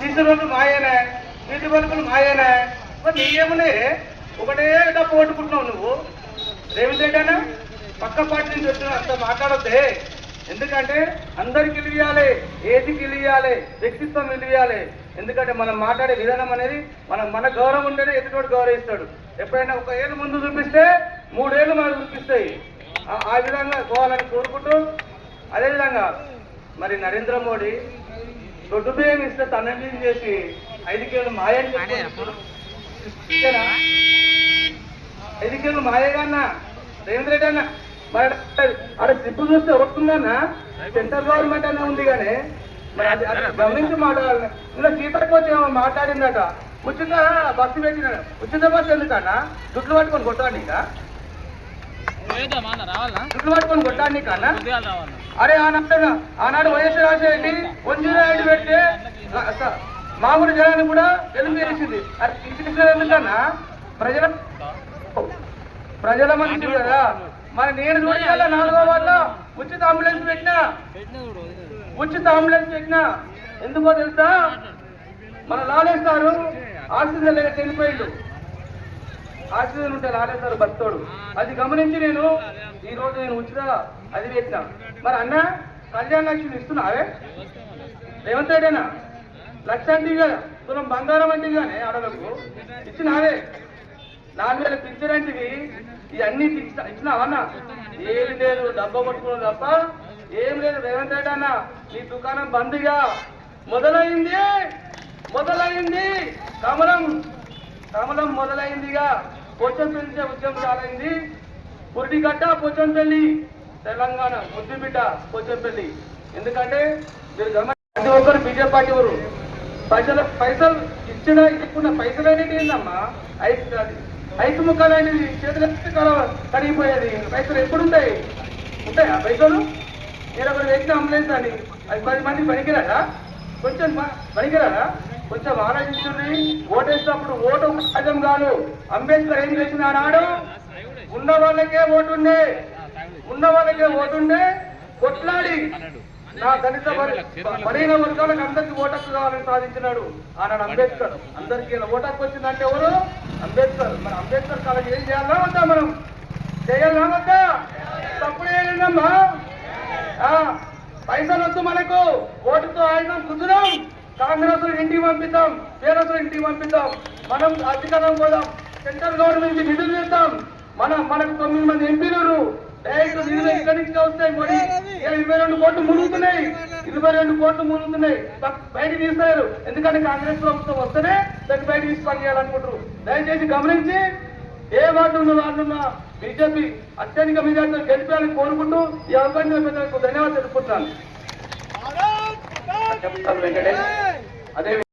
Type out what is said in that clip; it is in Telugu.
తీసిన రోజు మాయేనా, వీటి బలుపులు మాయేనా. మరి నీకేమనే ఒకటే డబ్బు కొట్టుకుంటున్నావు నువ్వు. రేవంత్ రెడ్డి అన్న పక్క పార్టీ నుంచి వచ్చిన అంత మాట్లాడొద్దే. ఎందుకంటే అందరికి ఇవ్వాలి, ఏదికి ఇవ్వాలి, వ్యక్తిత్వం ఇవ్వాలి. ఎందుకంటే మనం మాట్లాడే విధానం అనేది మన గౌరవం ఉంటేనే ఎదుటోడు గౌరవిస్తాడు. ఎప్పుడైనా ఒక ఏళ్ళు ముందు చూపిస్తే 3 ఏళ్ళు మనకు చూపిస్తాయి. ఆ విధంగా పోవాలని కోరుకుంటూ, అదేవిధంగా మరి నరేంద్ర మోడీ దొడ్డు బియ్యం ఇస్తే తనని చేసి 5 కిలోలు మాయని చెప్తాను. 5 కిలోలు మాయగాన్నా రేవంత్ రెడ్డి అన్న. మరి అక్కడ సిప్పు చూస్తే వస్తుందన్నా సెంట్రల్ గవర్నమెంట్ అనే ఉంది. కానీ మరి అది గమనించి మాట్లాడాలి. ఇలా సీతకు వచ్చి మాట్లాడిందట, ఉచిత బస్సు పెట్టినాడు. ఉచిత బస్సు ఎందుకన్నా? జుట్లు పట్టుకొని కొట్టాలి ఇంకా, జుట్లు పట్టుకొని కొట్టాలి కన్నా. అరే ఆనాడు వైఎస్ రాజశేఖర 108 పెడితే మామూలు జనాన్ని కూడా వెలుగు చేసింది. అది తీసుకెళ్ళి ఎందుకన్నా? ప్రజల మనిషి కదా. మరి నేను చూడాల 4వ వార్డులో ఉచిత అంబులెన్స్ పెట్టినా, ఉచిత అంబులెన్స్ పెట్టినా. ఎందుకో తెలుసా? మన లాలేస్తారు ఆక్సిజన్ లేక చనిపోయిండు. ఆక్సిజన్ ఉంటే లాలేస్తారు భక్తుడు. అది గమనించి నేను ఈరోజు ఉచిత అది పెట్టినా. మరి అన్న కళ్యాణ లక్ష్మి ఇస్తున్నావే రేవంత్ రెడ్డినా? 1,00,000 అంటే కదా, తులం బంగారం అంటే కానీ ఆడలకు ఇచ్చినావే. 4,000 పింఛన్ అంటే ఇవన్నీ ఇచ్చినావన్నా? ఏది లేదు, డబ్బా కొట్టుకున్నావు తప్ప ఏం లేదు. రేవంత్ రెడ్డి అన్న నీ దుకాణం బంద్గా మొదలైంది కమలం మొదలైందిగా. పోచంపల్లి ఉద్యమం చాలైంది. పురిటిగడ్డ పోచంపల్లి, తెలంగాణ ముద్దుబిడ్డ పోచంపల్లి. ఎందుకంటే మీరు ప్రతి ఒక్కరు బీజేపీ పార్టీ ఎవరు పైసలు ఇచ్చిన పైసలు అనేది ఏందమ్మా? ఐదు ముక్కలు అనేది చేతులు కడిగిపోయేది. పైసలు ఎప్పుడుంటాయి? ఉంటాయా పైసలు? నేను ఒకటి వ్యక్తి అంబులెన్స్ అని అది 10 మంది పనికిరారా? కొంచెం పనికిరారా? కొంచెం ఆలోచించుంది. ఓటేసినప్పుడు ఓటు సహజం కాదు. అంబేద్కర్ ఏం చేసిన ఆనాడు? ఉన్న వాళ్ళకే ఓటుండే కొట్లాడి నా దళిత పడిన వర్గాలకు అందరికీ ఓటక్కు కావాలని సాధించినాడు ఆనాడు అంబేద్కర్. అందరికీ ఓటక్కు వచ్చిందంటే ఎవరు? అంబేద్కర్. మరి అంబేద్కర్ కాలం ఏం చేయాలా వద్దా? మనం చేయాలా వద్దా? తప్పుడు ఏదమ్మా? పైసలు వద్దు మనకు, ఓటుతో ఆయుధం కుదురం. కాంగ్రెస్ ఇంటికి పంపిద్దాం, టీఆర్ఎస్ ఇంటికి పంపిద్దాం. మనం అధికారం పోదాం, సెంట్రల్ గవర్నమెంట్ నిధులు ఇద్దాం. మనకు 9 మంది ఎంపీలు డైరెక్ట్ నిధులు ఇక్కడి నుంచి వస్తాయి. మరి 22 కోట్లు మునుగుతున్నాయి, 22 కోట్లు మునుగుతున్నాయి. బయటకు తీస్తారు. ఎందుకంటే కాంగ్రెస్ ప్రభుత్వం వస్తేనే దాన్ని బయట తీసి పనిచేయాలనుకుంటారు. దయచేసి గమనించి ఏ వార్డు ఉన్న వాళ్ళున్నా బీజేపీ అత్యధిక మెజార్టీతో గెలిపాలని కోరుకుంటూ ఈ అవకాశం ధన్యవాదాలు తెలుపుకుంటున్నాను. అదే